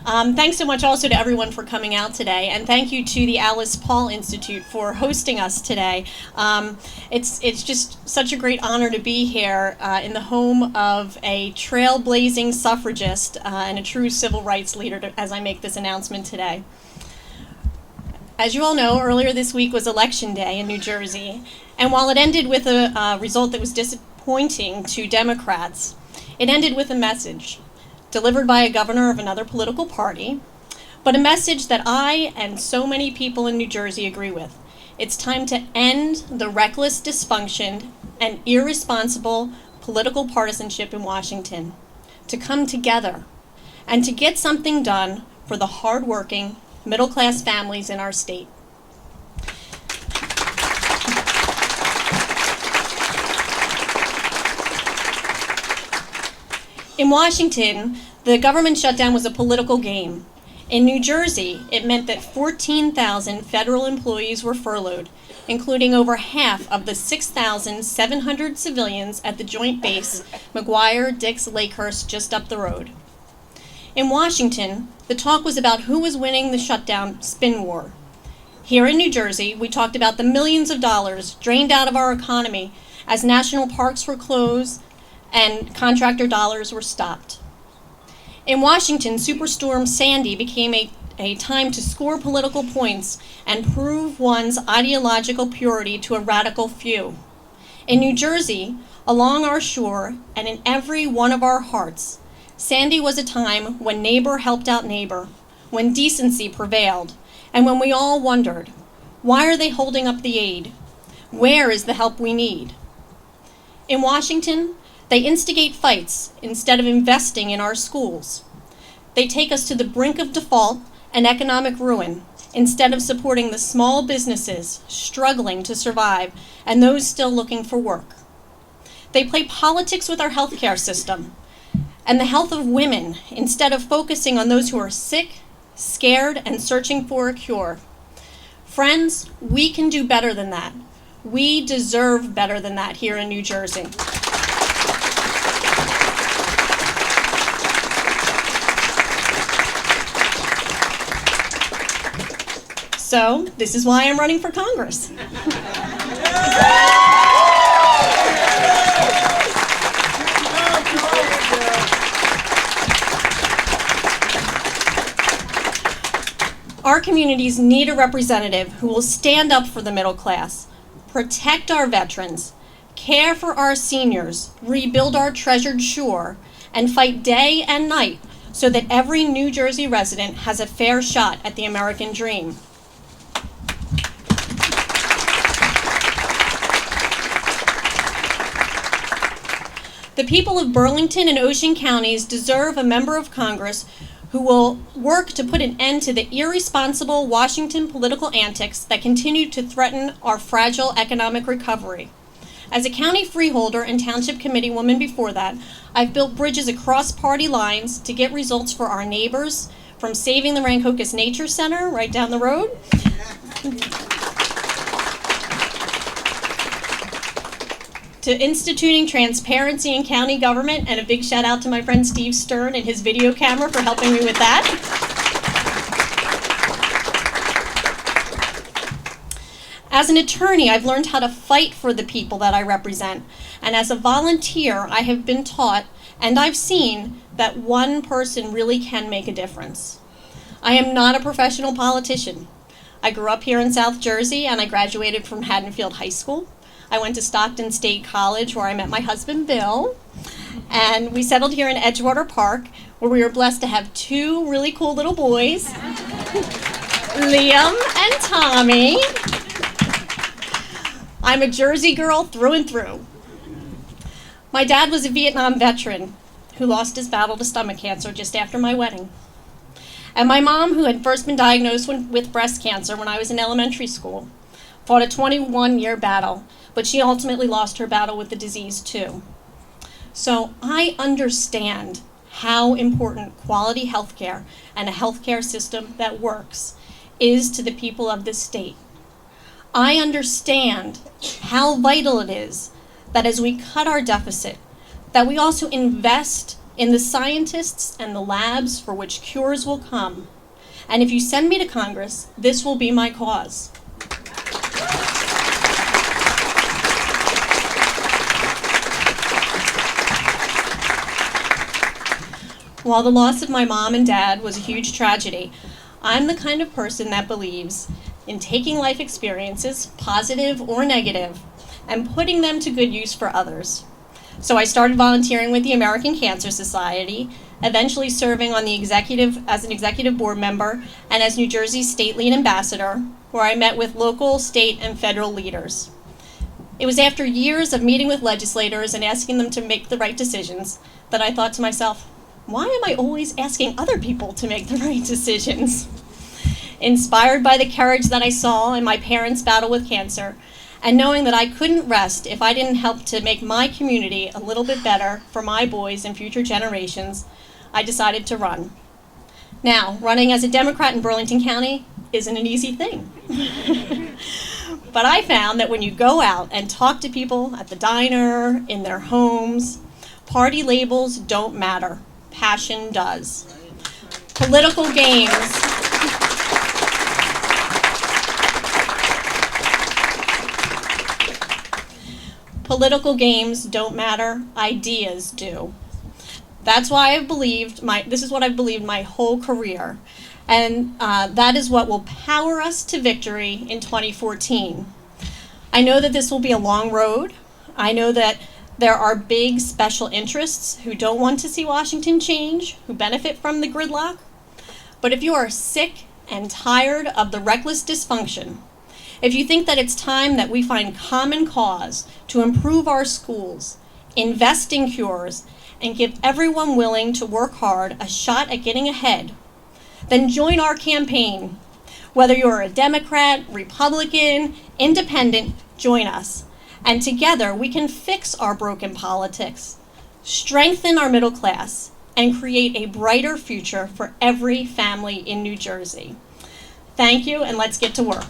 Thanks so much also to everyone for coming out today, and thank you to the Alice Paul Institute for hosting us today. It's just such a great honor to be here in the home of a trailblazing suffragist and a true civil rights leader as I make this announcement today. As you all know, earlier this week was Election Day in New Jersey, and while it ended with a result that was disappointing to Democrats, it ended with a message delivered by a governor of another political party, but a message that I and so many people in New Jersey agree with. It's time to end the reckless dysfunction and irresponsible political partisanship in Washington, to come together and to get something done for the hardworking, middle-class families in our state. In Washington, the government shutdown was a political game. In New Jersey, it meant that 14,000 federal employees were furloughed, including over half of the 6,700 civilians at the Joint Base McGuire-Dix-Lakehurst just up the road. In Washington, the talk was about who was winning the shutdown spin war. Here in New Jersey, we talked about the millions of dollars drained out of our economy as national parks were closed and contractor dollars were stopped. In Washington, Superstorm Sandy became a time to score political points and prove one's ideological purity to a radical few. In New Jersey, along our shore, and in every one of our hearts, Sandy was a time when neighbor helped out neighbor, when decency prevailed, and when we all wondered, why are they holding up the aid? Where is the help we need? In Washington, they instigate fights instead of investing in our schools. They take us to the brink of default and economic ruin instead of supporting the small businesses struggling to survive and those still looking for work. They play politics with our healthcare system and the health of women instead of focusing on those who are sick, scared, and searching for a cure. Friends, we can do better than that. We deserve better than that here in New Jersey. So, this is why I'm running for Congress. Our communities need a representative who will stand up for the middle class, protect our veterans, care for our seniors, rebuild our treasured shore, and fight day and night so that every New Jersey resident has a fair shot at the American dream. The people of Burlington and Ocean counties deserve a member of Congress who will work to put an end to the irresponsible Washington political antics that continue to threaten our fragile economic recovery. As a county freeholder and township committee woman before that, I've built bridges across party lines to get results for our neighbors, from saving the Rancocas Nature Center right down the road, to instituting transparency in county government, and a big shout out to my friend Steve Stern and his video camera for helping me with that. As an attorney, I've learned how to fight for the people that I represent, and as a volunteer, I have been taught and I've seen that one person really can make a difference. I am not a professional politician. I grew up here in South Jersey and I graduated from Haddonfield High School. I went to Stockton State College where I met my husband, Bill, and we settled here in Edgewater Park where we were blessed to have two really cool little boys, Liam and Tommy. I'm a Jersey girl through and through. My dad was a Vietnam veteran who lost his battle to stomach cancer just after my wedding. And my mom, who had first been diagnosed with breast cancer when I was in elementary school, fought a 21-year battle, but she ultimately lost her battle with the disease too. So I understand how important quality healthcare and a healthcare system that works is to the people of this state. I understand how vital it is that as we cut our deficit, that we also invest in the scientists and the labs for which cures will come. And if you send me to Congress, this will be my cause. While the loss of my mom and dad was a huge tragedy, I'm the kind of person that believes in taking life experiences, positive or negative, and putting them to good use for others. So I started volunteering with the American Cancer Society, eventually serving on the as an executive board member and as New Jersey's state lead ambassador, where I met with local, state, and federal leaders. It was after years of meeting with legislators and asking them to make the right decisions that I thought to myself, why am I always asking other people to make the right decisions? Inspired by the courage that I saw in my parents' battle with cancer, and knowing that I couldn't rest if I didn't help to make my community a little bit better for my boys and future generations, I decided to run. Now, running as a Democrat in Burlington County isn't an easy thing. But I found that when you go out and talk to people at the diner, in their homes, party labels don't matter. Passion does. Political games. Political games don't matter. Ideas do. That's why I've believed this is what I've believed my whole career. And that is what will power us to victory in 2014. I know that this will be a long road. I know that there are big special interests who don't want to see Washington change, who benefit from the gridlock. But if you are sick and tired of the reckless dysfunction, if you think that it's time that we find common cause to improve our schools, invest in cures, and give everyone willing to work hard a shot at getting ahead, then join our campaign. Whether you're a Democrat, Republican, Independent, join us. And together we can fix our broken politics, strengthen our middle class, and create a brighter future for every family in New Jersey. Thank you, and let's get to work.